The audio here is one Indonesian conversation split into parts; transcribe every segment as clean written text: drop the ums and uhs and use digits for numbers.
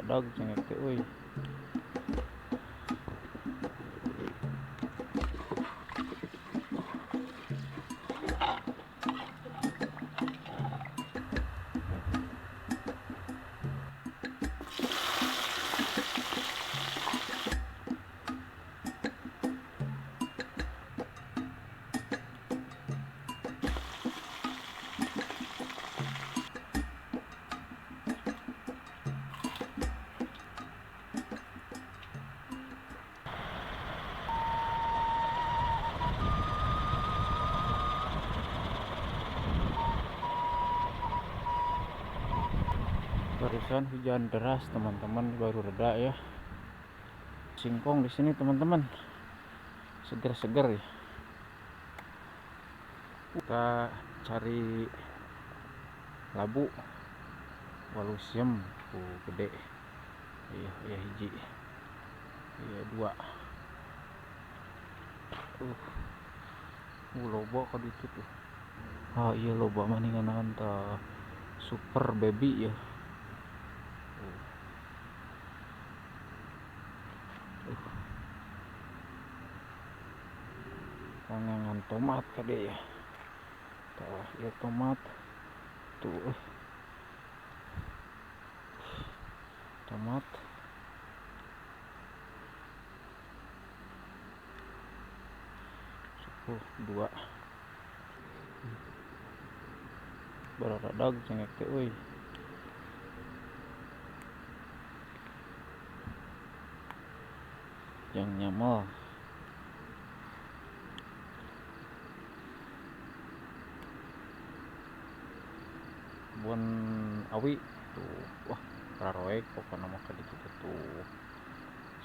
baradag cengek teh euy. Barusan hujan deras teman-teman, baru reda ya. Singkong di sini teman-teman, seger-seger ya. Kita cari labu walusiem gede. Iya hiji. Iya dua. Loba ka ditu tuh. Iya loba maningan ta super baby ya. Kangengan tomat kade ya. Tah, ya tomat tuh. Tomat. Dua. Baradag cengek teh euy. Yang nyamel. Bon awi tuh, wah raroek pokoknya mah kali gitu tuh.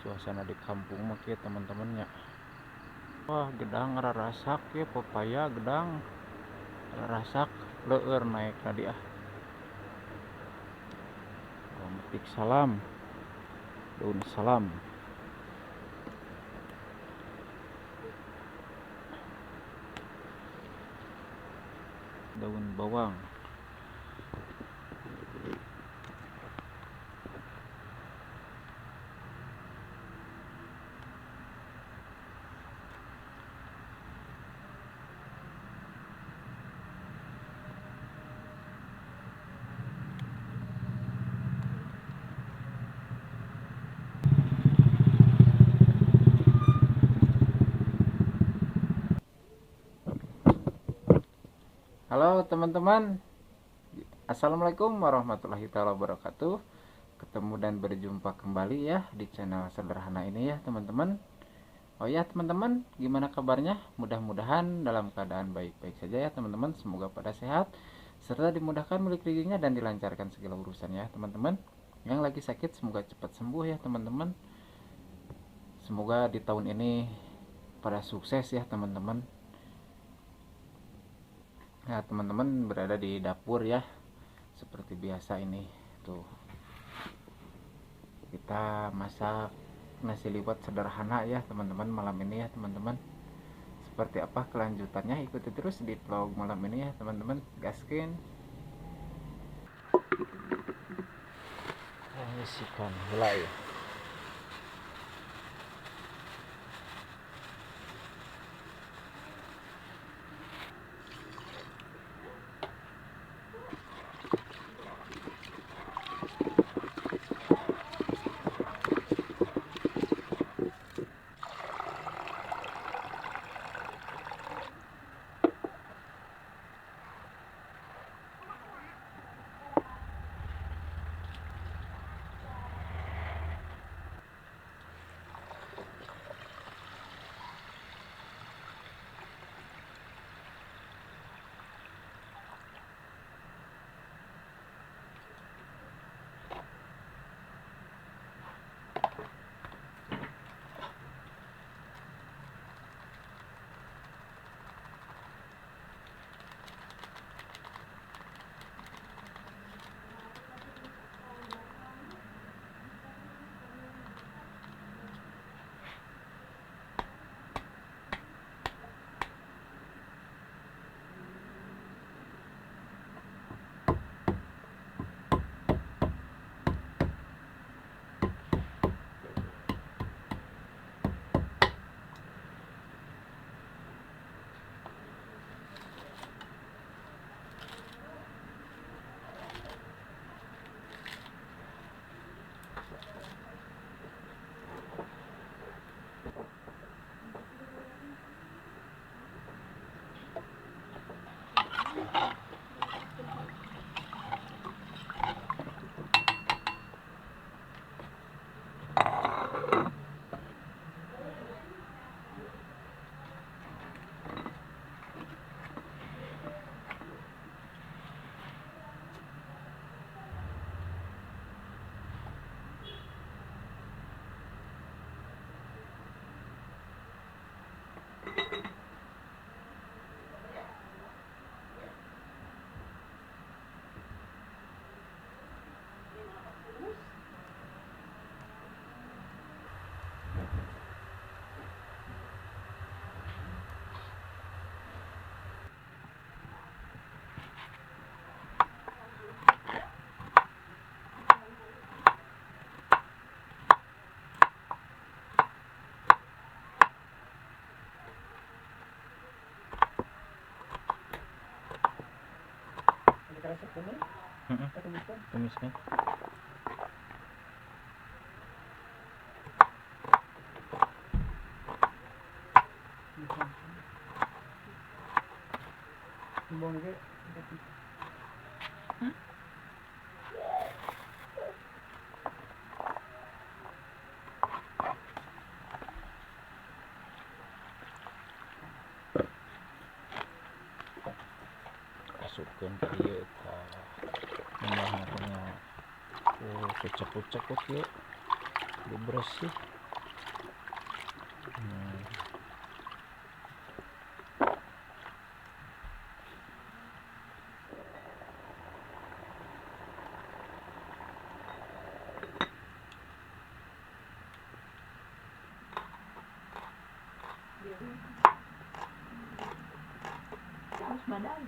Suasana di kampung mah kieu teman-temannya. Wah gedang rarasak ya, pepaya gedang rarasak leueur naik tadi ah. Metik salam, daun salam. Daun bawang. Halo teman-teman, assalamualaikum warahmatullahi wabarakatuh. Ketemu dan berjumpa kembali ya di channel sederhana ini ya teman-teman. Oh ya teman-teman, gimana kabarnya? Mudah-mudahan dalam keadaan baik-baik saja ya teman-teman. Semoga pada sehat serta dimudahkan milik rezekinya dan dilancarkan segala urusan ya teman-teman. Yang lagi sakit semoga cepat sembuh ya teman-teman. Semoga di tahun ini pada sukses ya teman-teman. Ya teman-teman berada di dapur ya, seperti biasa ini tuh kita masak nasi liwet sederhana ya teman-teman malam ini ya teman-teman. Seperti apa kelanjutannya, ikuti terus di vlog malam ini ya teman-teman. Gaskin isikan helai. resep kuning atau bukan? tumisnya. Bukan. Bawang juga. Masukkan ke dia membahannya. Oh, kucek-kucek ya, bersih. Harus badan.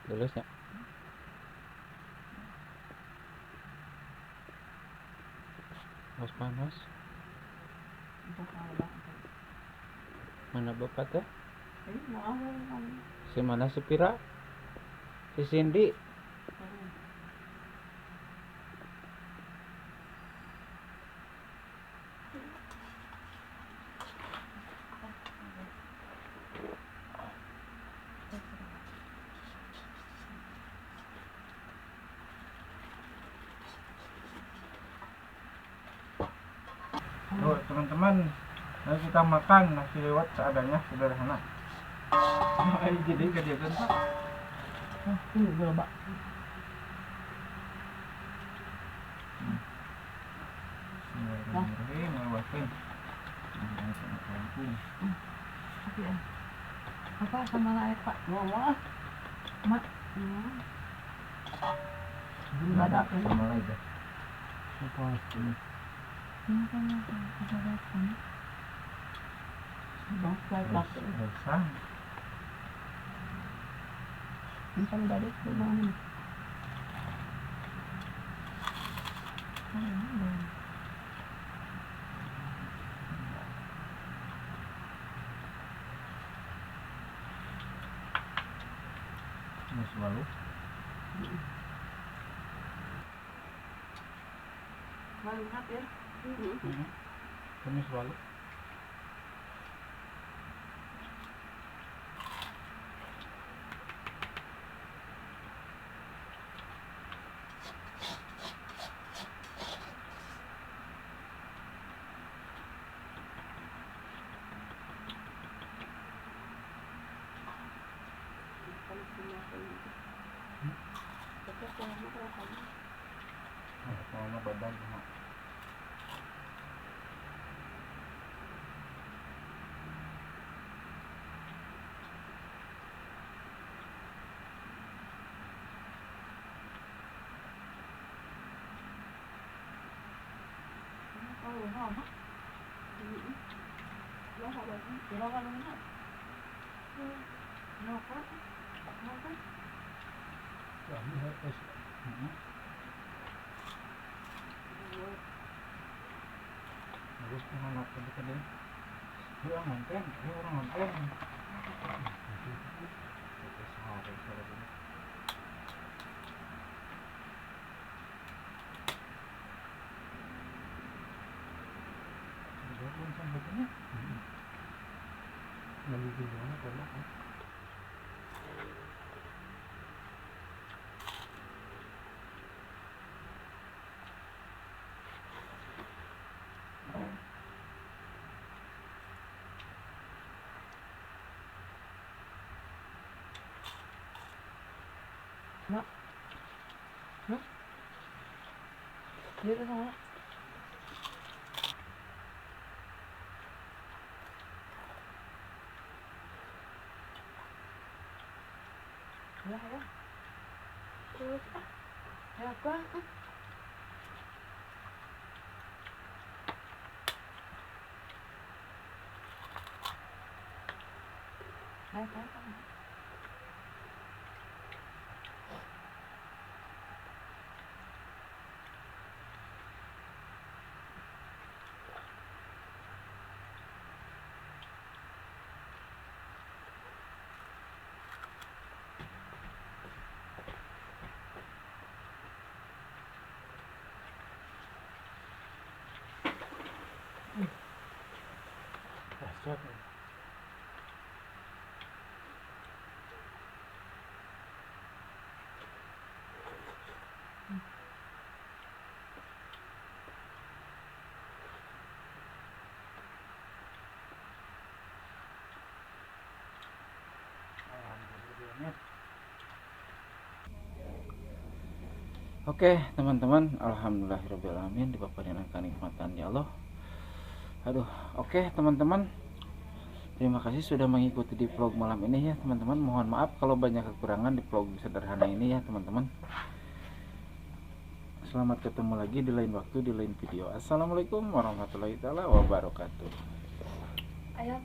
Lulus ya. Mas panas. Untuk apa? Mana bapak teh? Mau apa? Si mana si Pira? Si Cindy. Tuh teman-teman, mari kita makan nasi liwet seadanya, sederhana. Jadi kejadian Pak. Ini berapa? Bismillahirrahmanirrahim. Lewatin. Apa sama air Pak? Ngomong. Mat. Belum ada apa sama lagi. Apa ini? Ini kan ada apa? Bang, saya pakai. Besar. Ini kan dari rumah ini. Mas Walu. Mantap ya. Kamis Walu. Mau badan. Bagus menolak tadi. Orang nonton, orang nonton. Dia ke sana. Ya. Terus ya apa? Ayo. Oke teman-teman, alhamdulillahirobbilalamin, dipaparin kenikmatan ya Allah. Aduh, oke teman-teman, terima kasih sudah mengikuti di vlog malam ini ya teman-teman. Mohon maaf kalau banyak kekurangan di vlog sederhana ini ya teman-teman. Selamat ketemu lagi di lain waktu, di lain video. Assalamualaikum warahmatullahi wabarakatuh. Ayo.